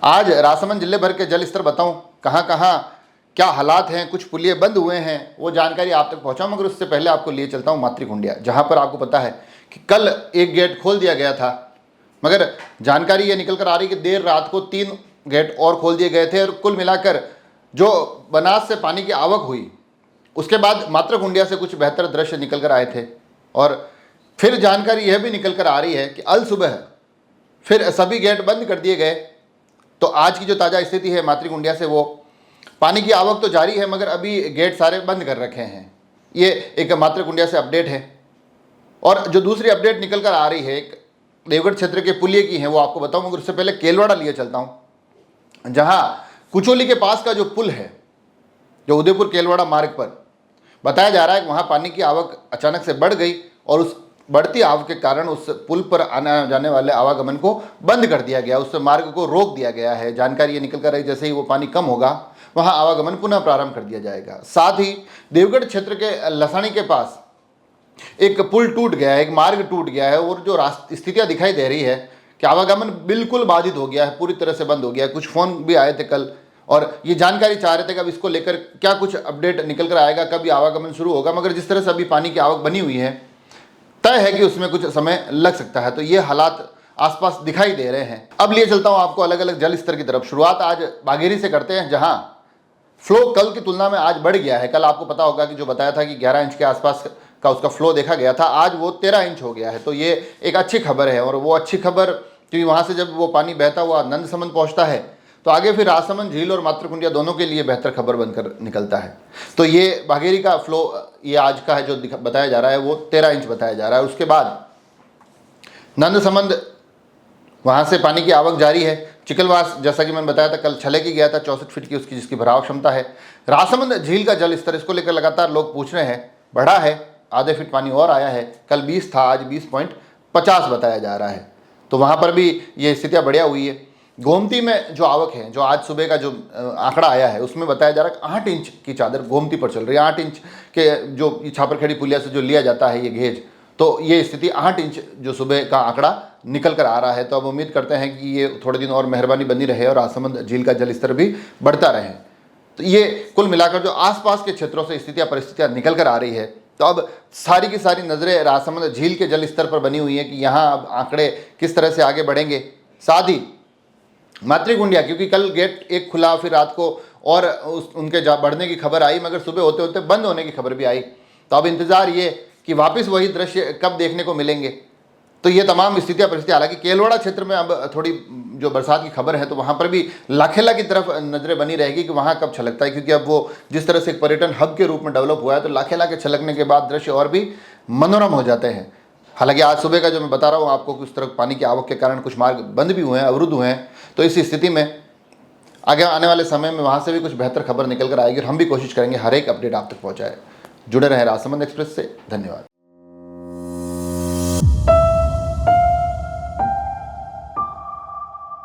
आज राजसमंद जिले भर के जल स्तर बताऊं कहां कहां क्या हालात हैं, कुछ पुलिये बंद हुए हैं, वो जानकारी आप तक पहुंचाऊं। मगर उससे पहले आपको लिए चलता हूं मातृकुंडिया, जहां पर आपको पता है कि कल एक गेट खोल दिया गया था, मगर जानकारी ये निकल कर आ रही कि देर रात को 3 गेट और खोल दिए गए थे और कुल मिलाकर जो बनास से पानी की आवक हुई उसके बाद मातृकुंडिया से कुछ बेहतर दृश्य निकल कर आए थे। और फिर जानकारी यह भी निकल कर आ रही है कि अल सुबह फिर सभी गेट बंद कर दिए गए। तो आज की जो ताज़ा स्थिति है मातृकुंडिया से, वो पानी की आवक तो जारी है मगर अभी गेट सारे बंद कर रखे हैं। ये एक मातृकुंडिया से अपडेट है। और जो दूसरी अपडेट निकल कर आ रही है एक देवगढ़ क्षेत्र के पुलिये की है, वो आपको बताऊं। मगर उससे पहले केलवाड़ा लिए चलता हूं, जहां कुचोली के पास का जो पुल है, जो उदयपुर केलवाड़ा मार्ग पर, बताया जा रहा है कि वहां पानी की आवक अचानक से बढ़ गई और उस बढ़ती आवक के कारण उस पुल पर आने जाने वाले आवागमन को बंद कर दिया गया, उस मार्ग को रोक दिया गया है। जानकारी ये निकल कर आई जैसे ही वो पानी कम होगा वहां आवागमन पुनः प्रारंभ कर दिया जाएगा। साथ ही देवगढ़ क्षेत्र के लसाणी के पास एक पुल टूट गया है, एक मार्ग टूट गया है और जो स्थितियां दिखाई दे रही है कि आवागमन बिल्कुल बाधित हो गया है, पूरी तरह से बंद हो गया है। कुछ फोन भी आए थे कल और ये जानकारी चाह रहे थे कि अब इसको लेकर क्या कुछ अपडेट निकल कर आएगा, कभी आवागमन शुरू होगा। मगर जिस तरह से अभी पानी की आवक बनी हुई है, तय है कि उसमें कुछ समय लग सकता है। तो ये हालात आसपास दिखाई दे रहे हैं। अब लिए चलता हूं आपको अलग अलग जल स्तर की तरफ। शुरुआत आज बाघेरी से करते हैं, जहां फ्लो कल की तुलना में आज बढ़ गया है। कल आपको पता होगा कि जो बताया था कि 11 इंच के आसपास का उसका फ्लो देखा गया था, आज वो 13 इंच हो गया है। तो ये एक अच्छी खबर है। और वो अच्छी खबर क्योंकि वहाँ से जब वो पानी बहता हुआ नंदसमंद पहुँचता है तो आगे फिर राजसमंद झील और मातृकुंडिया दोनों के लिए बेहतर खबर बनकर निकलता है। तो ये बाघेरी का फ्लो ये आज का है जो बताया जा रहा है, वो 13 इंच बताया जा रहा है। उसके बाद नंदसमंद वहाँ से पानी की आवक जारी है। चिकलवास जैसा कि मैंने बताया था कल छले की गया था 64 फीट की उसकी जिसकी भराव क्षमता है। राजसमंद झील का जल स्तर, इसको लेकर लगातार लोग पूछ रहे हैं, बढ़ा है, आधे फीट पानी और आया है। कल 20 था, आज 20.50 बताया जा रहा है। तो वहाँ पर भी ये स्थितियाँ बढ़िया हुई है। गोमती में जो आवक है, जो आज सुबह का जो आंकड़ा आया है, उसमें बताया जा रहा है कि 8 इंच की चादर गोमती पर चल रही है। 8 इंच के जो छापरखेड़ी पुलिया से जो लिया जाता है ये गेज, तो ये स्थिति 8 इंच जो सुबह का आंकड़ा निकल कर आ रहा है। तो अब उम्मीद करते हैं कि ये थोड़े दिन और मेहरबानी बनी रहे और राजसमंद झील का जल स्तर भी बढ़ता रहे। तो ये कुल मिलाकर जो आसपास के क्षेत्रों से स्थितियाँ परिस्थितियाँ निकल कर आ रही है, तो अब सारी की सारी नज़रें राजसमंद झील के जल स्तर पर बनी हुई है कि यहाँ अब आंकड़े किस तरह से आगे बढ़ेंगे। साथ ही मातृकुंडिया, क्योंकि कल गेट एक खुला, फिर रात को और उनके बढ़ने की खबर आई, मगर सुबह होते होते बंद होने की खबर भी आई। तो अब इंतज़ार ये कि वापस वही दृश्य कब देखने को मिलेंगे। तो ये तमाम स्थितियाँ परिस्थितियाँ, हालांकि केलवाड़ा क्षेत्र में अब थोड़ी जो बरसात की खबर है तो वहाँ पर भी लाखेला की तरफ नज़रें बनी रहेगी कि वहाँ कब छलकता है, क्योंकि अब वो जिस तरह से एक पर्यटन हब के रूप में डेवलप हुआ है तो लाखेला के छलकने के बाद दृश्य और भी मनोरम हो जाते हैं। हालांकि आज सुबह का जो मैं बता रहा हूँ आपको, उस तरह पानी की आवक के कारण कुछ मार्ग बंद भी हुए हैं, अवरुद्ध हुए हैं। तो इस स्थिति में आगे आने वाले समय में वहाँ से भी कुछ बेहतर खबर निकल कर आएगी और हम भी कोशिश करेंगे हर एक अपडेट आप तक पहुँचाए। जुड़े रहें राजसमंद एक्सप्रेस से। धन्यवाद।